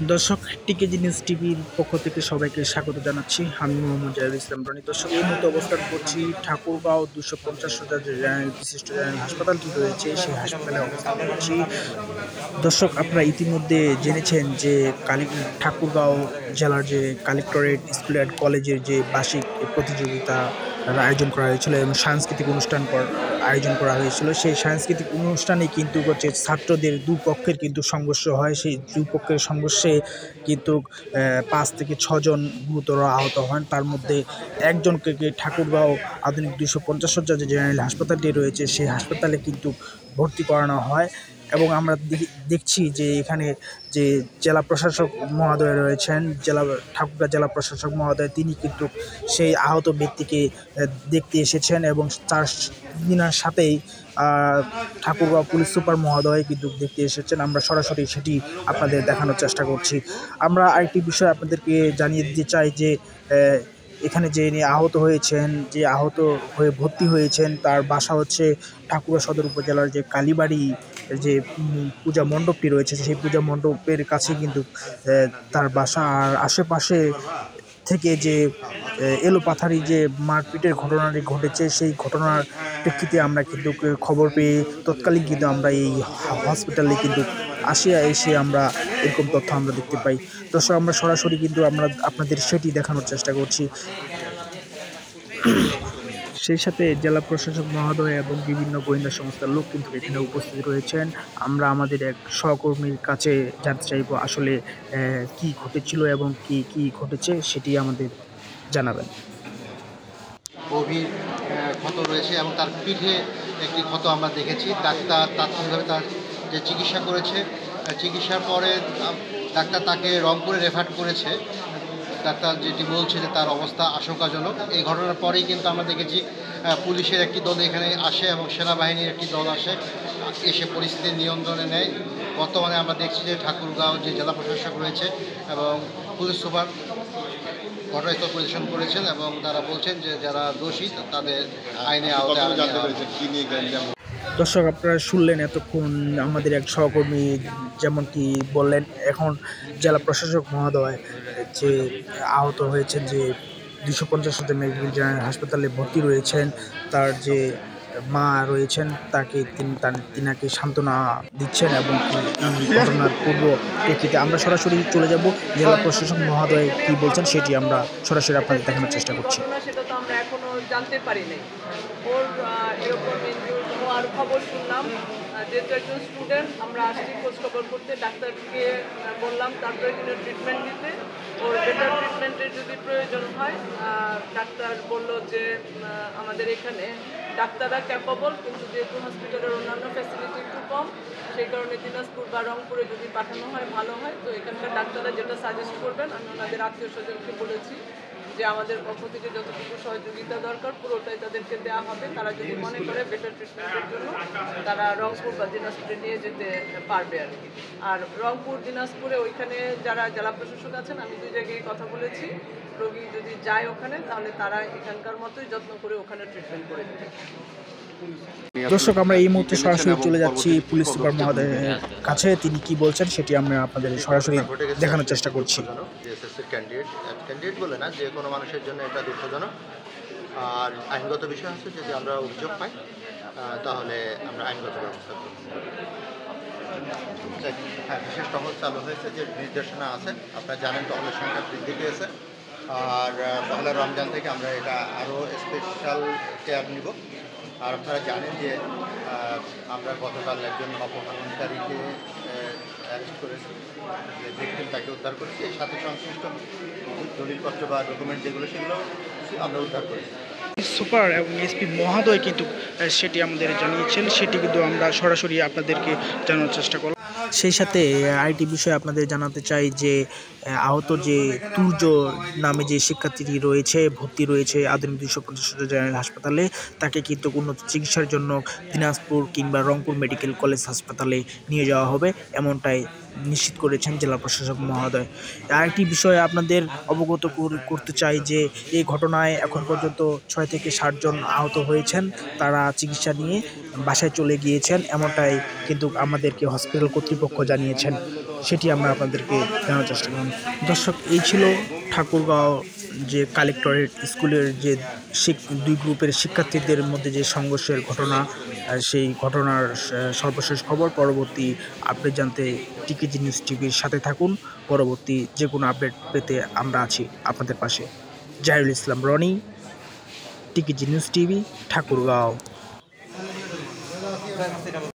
দর্শক, টিকেজি নিউজ টিভির পক্ষ থেকে সবাইকে স্বাগত জানাচ্ছি। আমি মোহাম্মদ জাহিরুল ইসলাম রনি। দর্শক, এই মুহূর্তে অবস্থান করছি ঠাকুরগাঁও 250 শয্যার যে জেনারেল বিশিষ্ট জেনারেল হাসপাতালটি রয়েছে, সেই হাসপাতালে অবস্থান করছি। দর্শক, আপনারা ইতিমধ্যে জেনেছেন যে ঠাকুরগাঁও জেলার যে কালেক্টরেট স্কুল অ্যান্ড কলেজের যে বার্ষিক প্রতিযোগিতা আয়োজন করা হয়েছিল এবং সাংস্কৃতিক অনুষ্ঠান আয়োজন করা হয়েছিল। সেই সাংস্কৃতিক অনুষ্ঠানে কিন্তু হচ্ছে ছাত্রদের দুপক্ষের কিন্তু সংঘর্ষ হয়। সেই দুপক্ষের সংঘর্ষে কিন্তু ৫ থেকে ৬ জন গুরুতর আহত হন। তার মধ্যে একজনকে ঠাকুরগাঁও আধুনিক 250 শয্যার যে জেনারেল হাসপাতালটি রয়েছে, সেই হাসপাতালে কিন্তু ভর্তি করানো হয়। এবং আমরা দেখছি যে এখানে যে জেলা প্রশাসক মহোদয় রয়েছেন, ঠাকুরগাঁও জেলা প্রশাসক মহোদয়, তিনি কিন্তু সেই আহত ব্যক্তিকে দেখতে এসেছেন এবং তিনার সাথেই ঠাকুরগাঁও পুলিশ সুপার মহোদয় কিন্তু দেখতে এসেছেন। আমরা সরাসরি সেটি আপনাদের দেখানোর চেষ্টা করছি। আমরা আরেকটি বিষয় আপনাদেরকে জানিয়ে দিতে চাই যে এখানে যে আহত হয়েছেন, যে আহত হয়ে ভর্তি হয়েছেন, তার বাসা হচ্ছে ঠাকুরগাঁও সদর উপজেলার যে কালীবাড়ি যে পূজা মণ্ডপটি রয়েছে, সেই পূজা মণ্ডপের কাছে কিন্তু তার বাসা। আর আশেপাশে থেকে যে এলোপাথারি যে মারপিটের ঘটনাটি ঘটেছে, সেই ঘটনার প্রেক্ষিতে আমরা কিন্তু খবর পেয়ে তৎকালীন কিন্তু আমরা এই হসপিটালে কিন্তু এসে আমরা এরকম তথ্য আমরা দেখতে পাই। দর্শক, আমরা সরাসরি কিন্তু আমরা আপনাদের সেটি দেখানোর চেষ্টা করছি। সেই সাথে জেলা প্রশাসক মহোদয় এবং বিভিন্ন গোয়েন্দা সংস্থার লোক কিন্তু এখানে উপস্থিত রয়েছেন। আমরা আমাদের এক সহকর্মীর কাছে জানতে চাইব আসলে কি ঘটেছিল এবং কি ঘটেছে সেটি আমাদের জানাবেন। গভীর ক্ষত রয়েছে এবং তার পিঠে একটি ক্ষত আমরা দেখেছি। ডাক্তার তাৎক্ষণিকভাবে তার যে চিকিৎসা করেছে, চিকিৎসার পরে ডাক্তার তাকে রংপুরে রেফার করেছে। ডাক্তার যেটি বলছে যে তার অবস্থা আশঙ্কাজনক। এই ঘটনার পরেই কিন্তু আমরা দেখেছি পুলিশের একটি দল এখানে আসে এবং সেনাবাহিনীর একটি দল এসে পরিস্থিতি নিয়ন্ত্রণে নেয়। বর্তমানে আমরা দেখছি যে ঠাকুরগাঁও যে জেলা প্রশাসক রয়েছে এবং পুলিশ সুপার ঘটনাস্থল পরিদর্শন করেছেন এবং তারা বলছেন যে যারা দোষী তাদের আইনে আওতায়। দর্শক, আপনারা শুনলেন এতক্ষণ আমাদের এক সহকর্মী যেমনটি বললেন। এখন জেলা প্রশাসক মহোদয় যে আহত হয়েছেন, যে 250 শয্যার মেডিকেল জেনারেল হাসপাতালে ভর্তি রয়েছেন, তার যে মা রয়েছেন তিনাকে সান্ত্বনা দিচ্ছেন এবং এই ঘটনার পূর্ব প্রেক্ষিতে আমরা সরাসরি চলে যাব জেলা প্রশাসক মহোদয় কি বলছেন সেটি আমরা সরাসরি আপনাদের দেখানোর চেষ্টা করছি। সেটা তো আমরা এখনো জানতে পারি নাই। ওর এরকম হওয়ার খবর শুনলাম, যেহেতু একজন স্টুডেন্ট, আমরা আসছি খোঁজখবর করতে। ডাক্তারকে বললাম তারপরে কিন্তু ট্রিটমেন্ট দিতে। ওর বেটার ট্রিটমেন্টের যদি প্রয়োজন হয়, ডাক্তার বলল যে আমাদের এখানে ডাক্তাররা ক্যাপাবল, কিন্তু যেহেতু হসপিটালের অন্যান্য ফ্যাসিলিটি একটু কম, সেই কারণে দিনাজপুর বা রংপুরে যদি পাঠানো হয় ভালো হয়। তো এখানকার ডাক্তাররা যেটা সাজেস্ট করবেন, আমি ওনাদের আত্মীয় স্বজনকে বলেছি যে আমাদের পক্ষ থেকে যতটুকু সহযোগিতা দরকার পুরোটাই তাদেরকে দেওয়া হবে। তারা যদি মনে করে বেটার ট্রিটমেন্টের জন্য, তারা রংপুর বা দিনাজপুরে নিয়ে যেতে পারবে আর কি। আর রংপুর দিনাজপুরে ওইখানে যারা জেলা প্রশাসক আছেন, আমি 2 জায়গায় কথা বলেছি, রোগী যদি যায় ওখানে তাহলে তারা এখানকার মতোই যত্ন করে ওখানে ট্রিটমেন্ট করে দেবে। দর্শক, আমরা এই মুহূর্তে সরাসরি চলে যাচ্ছি পুলিশ সুপার মহোদয়ের কাছে। তিনি কি বলছেন সেটি আমরা আপনাদের সরাসরি দেখানোর চেষ্টা করছি। ক্যান্ডিডেট বলে না, যে কোনো মানুষের জন্য এটা দুঃখজনক। আর আইনগত বিষয় আছে, যদি আমরা অভিযোগ পাই তাহলে আমরা আইনগত ব্যবস্থা করব। হ্যাঁ, বিশেষ টহল চালু হয়েছে, যে নির্দেশনা আছে। আপনারা জানেন টহলের সংখ্যা বৃদ্ধি পেয়েছে। আর পহেলা রমজান থেকে আমরা এটা আরও স্পেশাল কেয়ার নিব। আর আপনারা জানেন যে আমরা গতকাল একজন অপহরণকারীকে অ্যারেস্ট করেছি, যে ভিকটিম তাকে উদ্ধার করেছি। এর সাথে সংশ্লিষ্ট দলিলপত্র বা ডকুমেন্ট যেগুলো সেগুলো আমরা উদ্ধার করেছি। সুপার এবং এসপি মহোদয় কিন্তু সেটি আমাদের জানিয়েছেন, সেটি কিন্তু আমরা সরাসরি আপনাদেরকে জানানোর চেষ্টা করব। সেই সাথে আরেকটি বিষয় আপনাদের জানাতে চাই যে আহত যে তুর্য নামে যে শিক্ষার্থীটি রয়েছে, ভর্তি রয়েছে আধুনিক 250 শয্যার জেনারেল হাসপাতালে, তাকে কিন্তু উন্নত চিকিৎসার জন্য দিনাজপুর কিংবা রংপুর মেডিকেল কলেজ হাসপাতালে নিয়ে যাওয়া হবে, এমনটাই নিশ্চিত করেছেন জেলা প্রশাসক মহোদয়। আরেকটি বিষয় আপনাদের অবগত করতে চাই যে এই ঘটনায় এখন পর্যন্ত 6 থেকে 60 জন আহত হয়েছেন, তারা চিকিৎসা নিয়ে বাসায় চলে গিয়েছেন, এমনটাই কিন্তু আমাদেরকে হসপিটাল কর্তৃপক্ষ জানিয়েছেন। সেটি আমরা আপনাদেরকে জানার চেষ্টা করলাম। দর্শক, এই ছিল ঠাকুরগাঁও যে কালেক্টরেট স্কুলের যে দুই গ্রুপের শিক্ষার্থীদের মধ্যে যে সংঘর্ষের ঘটনা, সেই ঘটনার সর্বশেষ খবর। পরবর্তী আপডেট জানতে টিকেজি নিউজ টিভির সাথে থাকুন। পরবর্তী যে কোনো আপডেট পেতে আমরা আছি আপনাদের পাশে। Zahirul Islam Roni, TKG news TV, Thakurgaon.